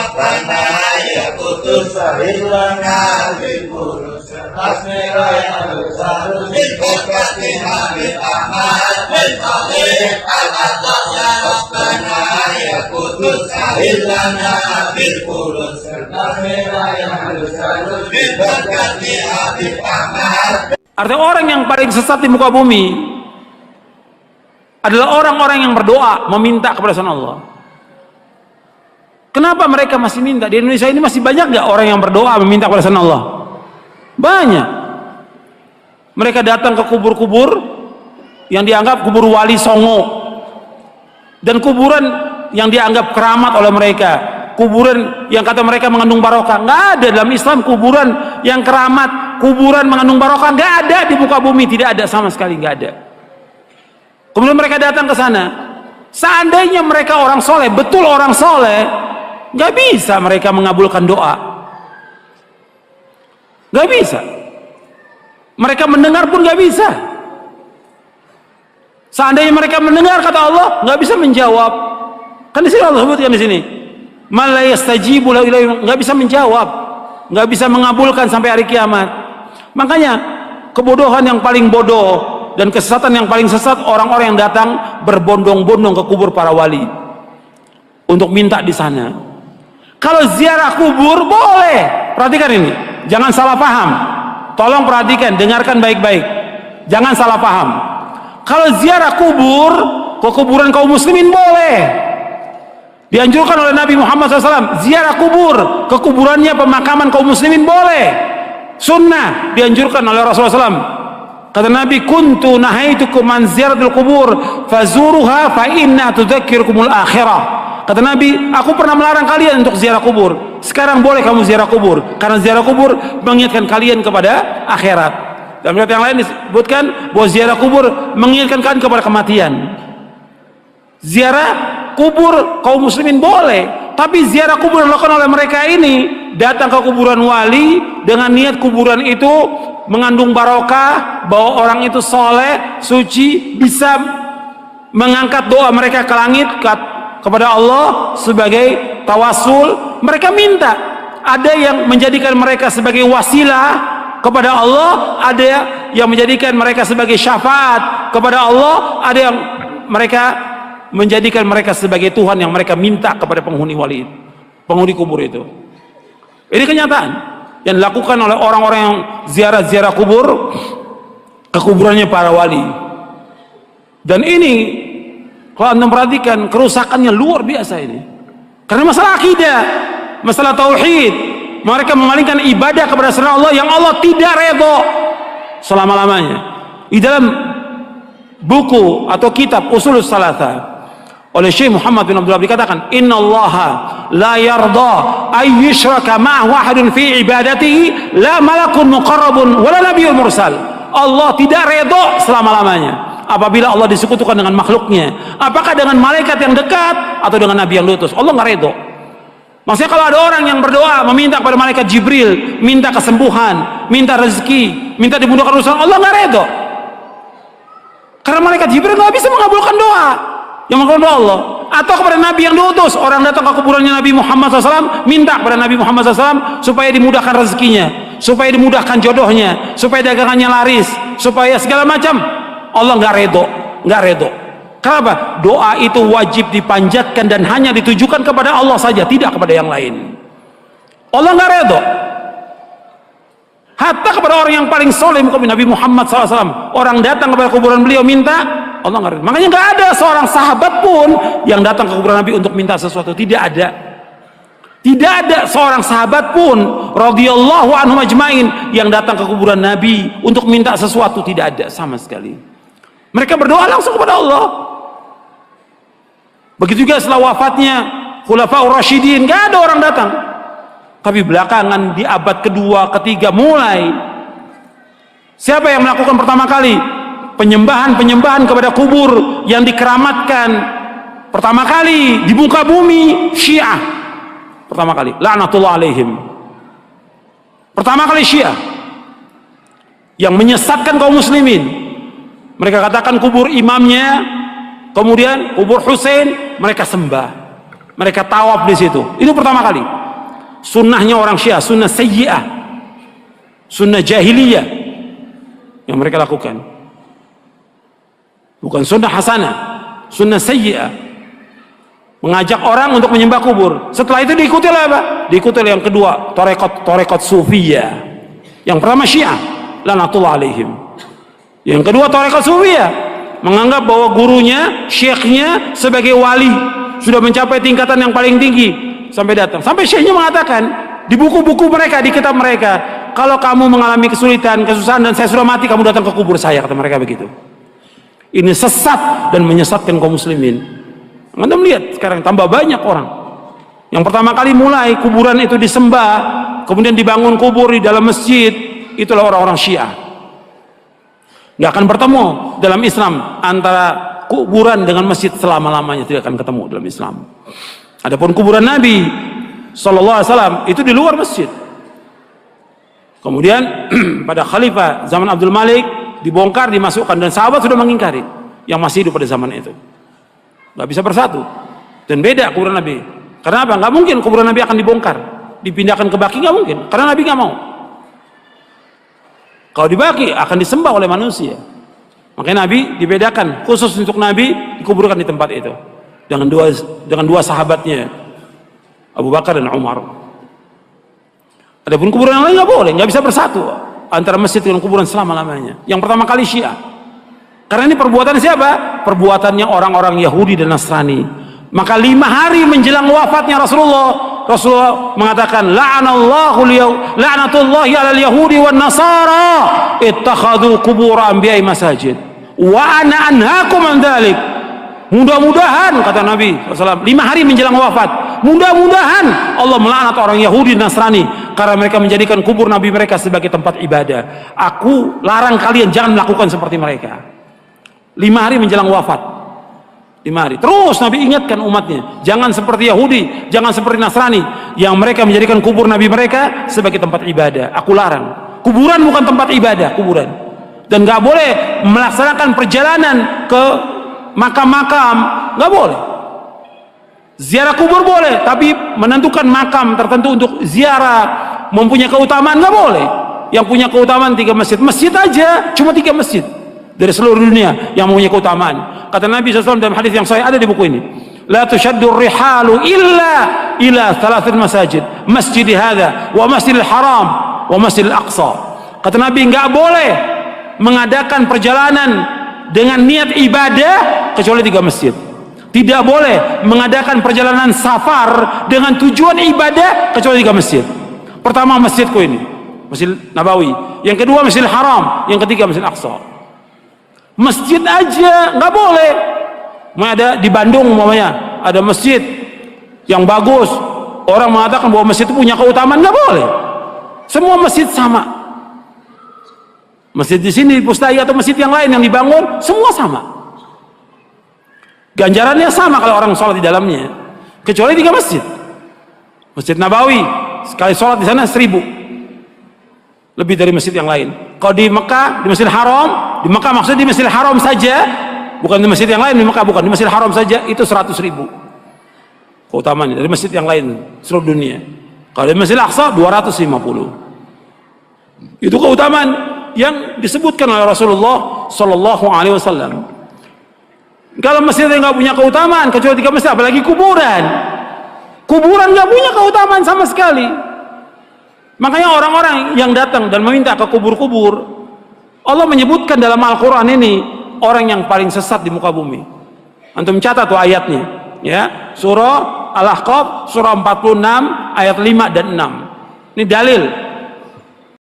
Rabbana ya Qudus Sahilana bil Qudus Asmira ya Al-Sarus bil Qudus Habib Ahmad bil Khalid Al-Atas ya Rabbana ya Qudus Sahilana bil Qudus Asmira ya Al-Sarus bil Qudus Habib Ahmad. Artinya orang yang paling sesat di muka bumi adalah orang-orang yang berdoa meminta kepada selain Allah. Kenapa mereka masih minta? Di Indonesia ini masih banyak nggak orang yang berdoa meminta kepada selain Allah? Banyak. Mereka datang ke kubur-kubur yang dianggap kubur wali songo dan kuburan yang dianggap keramat oleh mereka, kuburan yang kata mereka mengandung barokah. Nggak ada dalam Islam kuburan yang keramat, kuburan mengandung barokah, nggak ada di muka bumi, tidak ada sama sekali, nggak ada. Kemudian mereka datang ke sana. Seandainya mereka orang soleh, betul orang soleh, nggak bisa mereka mengabulkan doa, nggak bisa. Mereka mendengar pun nggak bisa. Seandainya mereka mendengar kata Allah, nggak bisa menjawab. Kan di sini Allah sebutkan di sini, man la yastajibu lahu nggak bisa menjawab, nggak bisa mengabulkan sampai hari kiamat. Makanya kebodohan yang paling bodoh dan kesesatan yang paling sesat orang-orang yang datang berbondong-bondong ke kubur para wali untuk minta di sana. Kalau ziarah kubur boleh, perhatikan ini, jangan salah paham. Tolong perhatikan, dengarkan baik-baik, jangan salah paham. Kalau ziarah kubur ke kuburan kaum muslimin boleh, dianjurkan oleh Nabi Muhammad SAW. Ziarah kubur ke kuburannya pemakaman kaum muslimin boleh, sunnah, dianjurkan oleh Rasulullah SAW. Kata Nabi, kuntu nahaitukum an ziyaratul kubur fazuruha fa inna tudzakkirukumul akhirah. Kata Nabi, aku pernah melarang kalian untuk ziarah kubur. Sekarang boleh kamu ziarah kubur, karena ziarah kubur mengingatkan kalian kepada akhirat. Dalam riwayat yang lain disebutkan bahwa ziarah kubur mengingatkan kalian kepada kematian. Ziarah kubur kaum muslimin boleh, tapi ziarah kubur yang dilakukan oleh mereka ini, datang ke kuburan wali dengan niat kuburan itu mengandung barokah, bahwa orang itu soleh, suci, bisa mengangkat doa mereka ke langit kepada Allah sebagai tawasul. Mereka minta, ada yang menjadikan mereka sebagai wasilah kepada Allah, ada yang menjadikan mereka sebagai syafaat kepada Allah, ada yang mereka menjadikan mereka sebagai Tuhan yang mereka minta kepada penghuni wali, penghuni kubur itu. Ini kenyataan yang dilakukan oleh orang-orang yang ziarah-ziarah kubur ke kuburannya para wali. Dan ini kalau Anda perhatikan, kerusakannya luar biasa ini. Karena masalah akidah, masalah tauhid, mereka memalingkan ibadah kepada selain Allah yang Allah tidak redha selama-lamanya. Di dalam buku atau kitab Ushulus Tsalatsa oleh Syekh Muhammad bin Abdul Wahhab dikatakan, innallaha la yarda ay yushraka ma'ahu ahadun fi ibadatihi la malakun muqarrabun wala nabiyyun mursal. Allah tidak redha selama-lamanya apabila Allah disekutukan dengan makhluknya, apakah dengan malaikat yang dekat atau dengan nabi yang diutus. Allah nggak redha. Maksudnya kalau ada orang yang berdoa meminta kepada malaikat Jibril, minta kesembuhan, minta rezeki, minta dimudahkan urusan, Allah nggak redha. Karena malaikat Jibril nggak bisa mengabulkan doa yang mengabulkan Allah. Atau kepada nabi yang diutus, orang datang ke kuburannya Nabi Muhammad SAW, minta kepada Nabi Muhammad SAW supaya dimudahkan rezekinya, supaya dimudahkan jodohnya, supaya dagangannya laris, supaya segala macam. Allah nggak redho, nggak redho. Kenapa? Doa itu wajib dipanjatkan dan hanya ditujukan kepada Allah saja, tidak kepada yang lain. Allah nggak redho. Hatta kepada orang yang paling soleh, Nabi Muhammad SAW, orang datang kepada kuburan beliau minta, Allah nggak redho. Makanya nggak ada seorang sahabat pun yang datang ke kuburan Nabi untuk minta sesuatu, tidak ada. Tidak ada seorang sahabat pun radhiyallahu anhum ajmain yang datang ke kuburan Nabi untuk minta sesuatu, tidak ada sama sekali. Mereka berdoa langsung kepada Allah. Begitu juga setelah wafatnya Khulafaur Rasyidin, nggak ada orang datang. Tapi belakangan di abad kedua, ketiga mulai, siapa yang melakukan pertama kali penyembahan kepada kubur yang dikeramatkan pertama kali di muka bumi? Syiah pertama kali, laknatullah alaihim. Pertama kali Syiah yang menyesatkan kaum muslimin. Mereka katakan kubur imamnya, kemudian kubur Husain mereka sembah, mereka tawaf di situ. Itu pertama kali. sunnahnya orang Syiah, sunnah sayyi'ah, sunnah jahiliyah yang mereka lakukan. Bukan sunnah hasanah, sunnah sayyi'ah. Mengajak orang untuk menyembah kubur. Setelah itu diikuti oleh apa? Diikuti oleh yang kedua, tarekat sufiyah. Yang pertama Syiah, lanatullah alaihim. Yang kedua tarekat sufiyah, menganggap bahwa gurunya, syekhnya sebagai wali, sudah mencapai tingkatan yang paling tinggi. Sampai datang, sampai syekhnya mengatakan di buku-buku mereka, di kitab mereka, kalau kamu mengalami kesulitan, kesusahan dan saya sudah mati, kamu datang ke kubur saya, kata mereka begitu. Ini sesat dan menyesatkan kaum muslimin. Anda melihat sekarang tambah banyak orang yang pertama kali mulai kuburan itu disembah, kemudian dibangun kubur di dalam masjid, itulah orang-orang Syiah. Nggak akan bertemu dalam Islam antara kuburan dengan masjid selama-lamanya, tidak akan ketemu dalam Islam. Adapun kuburan Nabi sallallahu alaihi wasallam itu di luar masjid. Kemudian pada khalifah zaman Abdul Malik dibongkar, dimasukkan, dan sahabat sudah mengingkari yang masih hidup pada zaman itu. Nggak bisa bersatu dan beda kuburan Nabi. Karena apa? Nggak mungkin kuburan Nabi akan dibongkar, dipindahkan ke Baqi, nggak mungkin, karena Nabi nggak mau. Kalau di Baqi akan disembah oleh manusia. Makanya Nabi dibedakan khusus untuk Nabi, dikuburkan di tempat itu dengan dua sahabatnya, Abu Bakar dan Umar. Adapun kuburan yang lain nggak boleh, nggak bisa bersatu antara masjid dengan kuburan selama-lamanya. Yang pertama kali Syiah. Karena ini perbuatan siapa? Perbuatannya orang-orang Yahudi dan Nasrani. Maka 5 hari menjelang wafatnya Rasulullah mengatakan, la'natullahi 'alal yahudi wan nasara ittakhadhu qubur anbiya'i masajid wa ana anhaakum an dzalik. Mudah-mudahan, kata Nabi SAW, 5 hari menjelang wafat, mudah-mudahan Allah melaknat orang Yahudi dan Nasrani karena mereka menjadikan kubur Nabi mereka sebagai tempat ibadah. Aku larang kalian jangan melakukan seperti mereka. 5 hari menjelang wafat, 5 hari. Terus Nabi ingatkan umatnya, jangan seperti Yahudi, jangan seperti Nasrani yang mereka menjadikan kubur Nabi mereka sebagai tempat ibadah. Aku larang. Kuburan bukan tempat ibadah, kuburan. Dan nggak boleh melaksanakan perjalanan ke makam-makam, nggak boleh. Ziarah kubur boleh, tapi menentukan makam tertentu untuk ziarah mempunyai keutamaan nggak boleh. Yang punya keutamaan 3 masjid, masjid aja cuma 3 masjid dari seluruh dunia yang mempunyai keutamaan. Kata Nabi SAW dalam hadis yang sahih, ada di buku ini, la tushaddur rihalu illa ila 3 masajid, masjid hadza wa masjidil haram wa masjidil aqsa. Kata Nabi, nggak boleh mengadakan perjalanan dengan niat ibadah kecuali 3 masjid. Tidak boleh mengadakan perjalanan safar dengan tujuan ibadah kecuali 3 masjid. Pertama masjidku ini, Masjid Nabawi. Yang kedua Masjidil Haram. Yang ketiga Masjid Aqsa. Masjid aja nggak boleh. Ada di Bandung umpamanya ada masjid yang bagus, orang mengatakan bahwa masjid itu punya keutamaan, nggak boleh. Semua masjid sama. Masjid di sini, di Pustai atau masjid yang lain yang dibangun, semua sama. Ganjarannya sama kalau orang sholat di dalamnya, kecuali 3 masjid. Masjid Nabawi sekali sholat di sana 1000, lebih dari masjid yang lain. Kalau di Mekah, di Masjidil Haram, di Mekah maksudnya di Masjidil Haram saja, bukan di masjid yang lain. Di Mekah bukan, di Masjidil Haram saja itu 100.000 keutamaannya dari masjid yang lain seluruh dunia. Kalau di Masjidil Aqsa 250. Itu keutamaan yang disebutkan oleh Rasulullah Sallallahu Alaihi Wasallam. Kalau masjid yang nggak punya keutamaan kecuali 3 masjid, apalagi kuburan. Kuburan nggak punya keutamaan sama sekali. Makanya orang-orang yang datang dan meminta ke kubur-kubur, Allah menyebutkan dalam Al-Quran ini orang yang paling sesat di muka bumi. Antum catat tuh ayatnya, ya, surah Al-Ahqaf surah 46 ayat 5 dan 6. Ini dalil